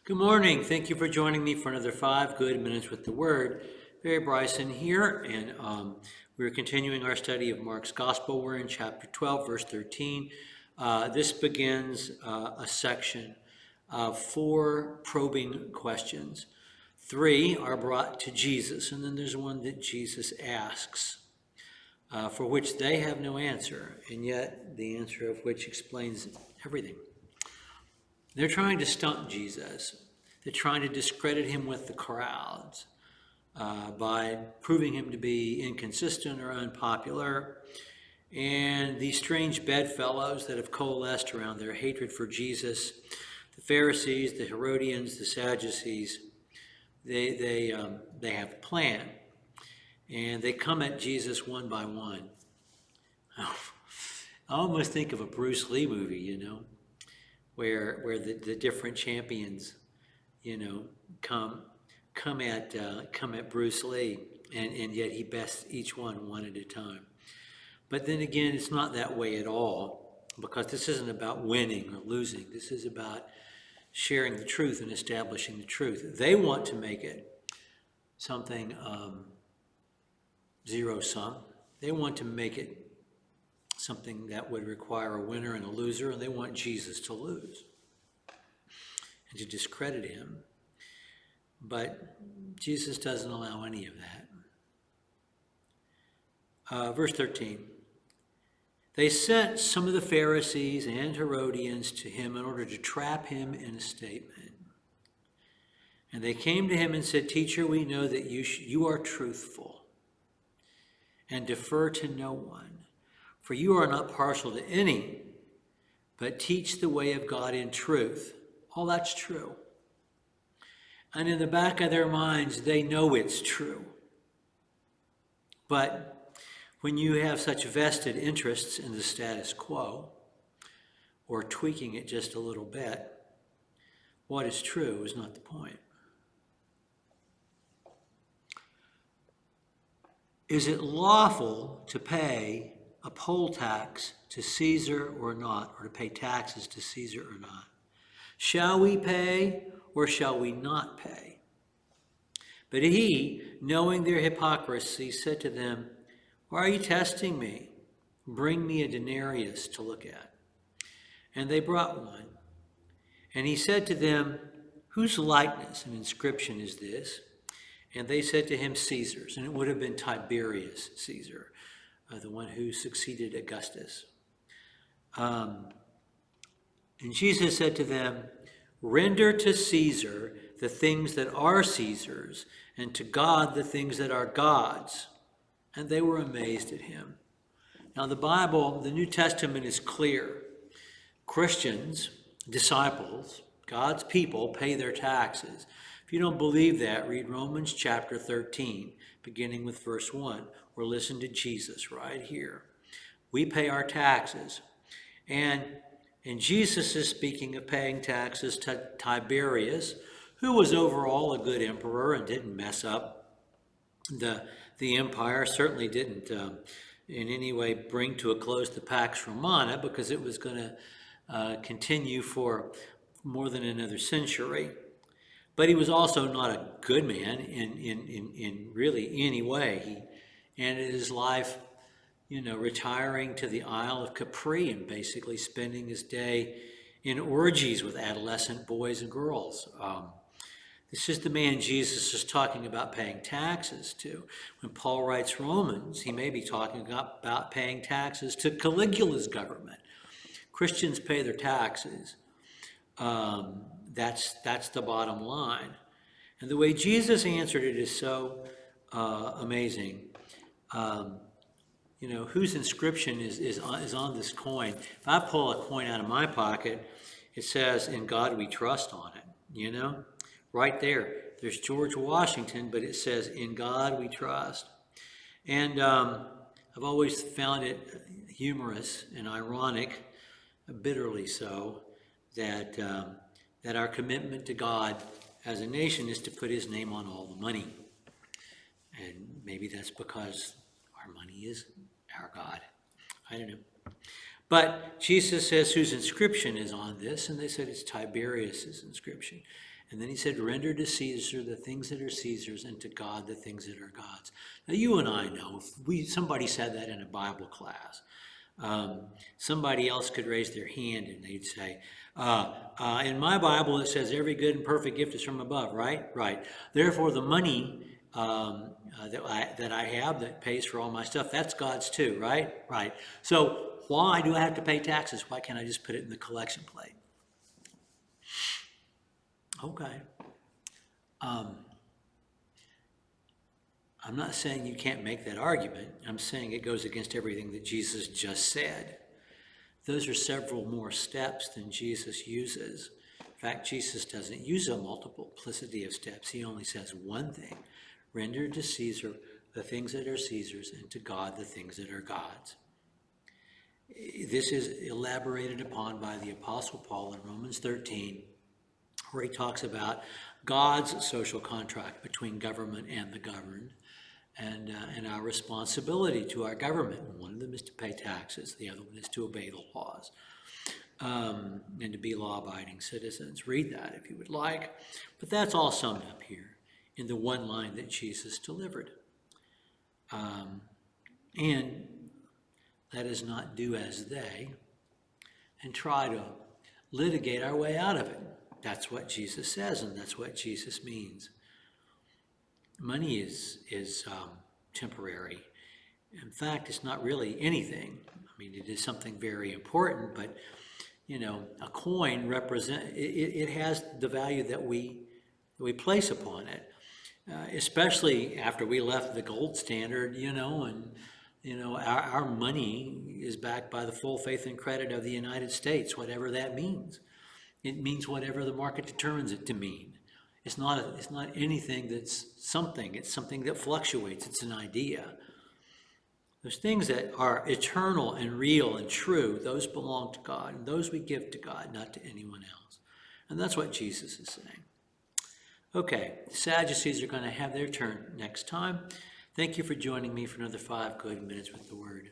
Good morning. Thank you for joining me for another 5 good minutes with the Word. Barry Bryson here, and we're continuing our study of Mark's Gospel. We're in chapter 12, verse 13. This begins a section of 4 probing questions. 3 are brought to Jesus, and then there's one that Jesus asks, for which they have no answer, and yet the answer of which explains everything. They're trying to stump Jesus. They're trying to discredit him with the crowds by proving him to be inconsistent or unpopular. And these strange bedfellows that have coalesced around their hatred for Jesus, the Pharisees, the Herodians, the Sadducees, they have a plan. And they come at Jesus one by one. I almost think of a Bruce Lee movie, where the different champions, come at Bruce Lee, and yet he bests each one at a time. But then again, it's not that way at all, because this isn't about winning or losing. This is about sharing the truth and establishing the truth. They want to make it something zero sum. They want to make it something that would require a winner and a loser, and they want Jesus to lose and to discredit him. But Jesus doesn't allow any of that. Verse 13. They sent some of the Pharisees and Herodians to him in order to trap him in a statement. And they came to him and said, "Teacher, we know that you are truthful and defer to no one. For you are not partial to any, but teach the way of God in truth." All that's true. And in the back of their minds, they know it's true. But when you have such vested interests in the status quo, or tweaking it just a little bit, what is true is not the point. Is it lawful to pay a poll tax to Caesar or not, or to pay taxes to Caesar or not? Shall we pay or shall we not pay? But he, knowing their hypocrisy, said to them, "Why are you testing me? Bring me a denarius to look at." And they brought one. And he said to them, "Whose likeness and inscription is this?" And they said to him, "Caesar's." And it would have been Tiberius Caesar, the one who succeeded Augustus. And Jesus said to them, "Render to Caesar the things that are Caesar's, and to God the things that are God's." And they were amazed at him. Now the Bible, the New Testament, is clear. Christians, disciples, God's people, pay their taxes. If you don't believe that, read Romans chapter 13, beginning with verse 1, or listen to Jesus right here. We pay our taxes. And Jesus is speaking of paying taxes to Tiberius, who was overall a good emperor and didn't mess up the empire, certainly didn't in any way bring to a close the Pax Romana, because it was going to continue for more than another century. But he was also not a good man in really any way. He ended his life, retiring to the Isle of Capri and basically spending his day in orgies with adolescent boys and girls. This is the man Jesus is talking about paying taxes to. When Paul writes Romans, he may be talking about paying taxes to Caligula's government. Christians pay their taxes. That's the bottom line. And the way Jesus answered it is so amazing. Whose inscription is on this coin? If I pull a coin out of my pocket, it says, "In God we trust" on it, right there. There's George Washington, but it says, "In God we trust." And I've always found it humorous and ironic, bitterly so, that our commitment to God as a nation is to put his name on all the money. And maybe that's because our money is our God. I don't know. But Jesus says, "Whose inscription is on this?" And they said it's Tiberius's inscription. And then he said, render to Caesar the things that are Caesar's, and to God the things that are God's. Now you and I know, if somebody said that in a Bible class, somebody else could raise their hand and they'd say, in my Bible it says every good and perfect gift is from above, right? Right. Therefore the money that I have that pays for all my stuff, that's God's too, right? Right. So why do I have to pay taxes? Why can't I just put it in the collection plate? Okay. I'm not saying you can't make that argument. I'm saying it goes against everything that Jesus just said. Those are several more steps than Jesus uses. In fact, Jesus doesn't use a multiplicity of steps. He only says one thing: render to Caesar the things that are Caesar's, and to God the things that are God's. This is elaborated upon by the Apostle Paul in Romans 13, where he talks about God's social contract between government and the governed, and our responsibility to our government. One of them is to pay taxes. The other one is to obey the laws, and to be law-abiding citizens. Read that if you would like. But that's all summed up here in the one line that Jesus delivered. And let us not do as they and try to litigate our way out of it. That's what Jesus says, and that's what Jesus means. Money is temporary. In fact, it's not really anything. I mean, it is something very important, but a coin it has the value that we place upon it. Especially after we left the gold standard, our money is backed by the full faith and credit of the United States, whatever that means. It means whatever the market determines it to mean. It's not anything that's something. It's something that fluctuates. It's an idea. Those things that are eternal and real and true, those belong to God, and those we give to God, not to anyone else. And that's what Jesus is saying. Okay, the Sadducees are going to have their turn next time. Thank you for joining me for another 5 good minutes with the Word.